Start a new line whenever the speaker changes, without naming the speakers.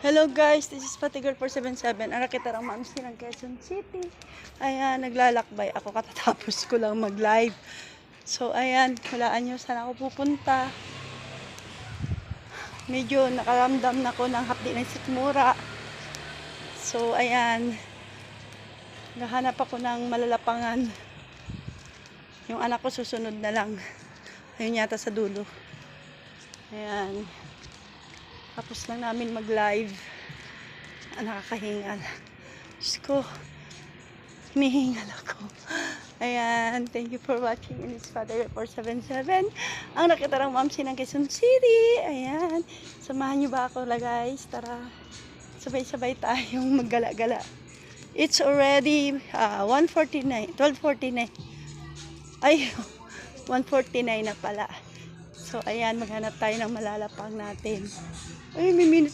Hello guys, this is Fatty Girl 477. Ang rakitarang mamsi ng Quezon City. Ayan, naglalakbay ako katatapos ko lang mag-live. So ayan, hulaan nyo saan ako pupunta. Medyo nakaramdam na ko ng hapdi ng sikmura. So ayan, nahanap ako ng malalapangan. Yung anak ko susunod na lang. Ayun yata sa dulo. Ayan. Tapos lang namin mag-live. Nakakahingal. Diyos ko, humihingal ako. Ayan, thank you for watching in this Father 477. Ang nakitarang mamsi ng Quezon City. Ayan, samahan niyo ba ako guys? Tara, sabay-sabay tayong maggala-gala. It's already 1:49, 12:49. Ay, 1:49 na pala. So, ayan, maghanap tayo ng malalapang natin. Ay, may minute.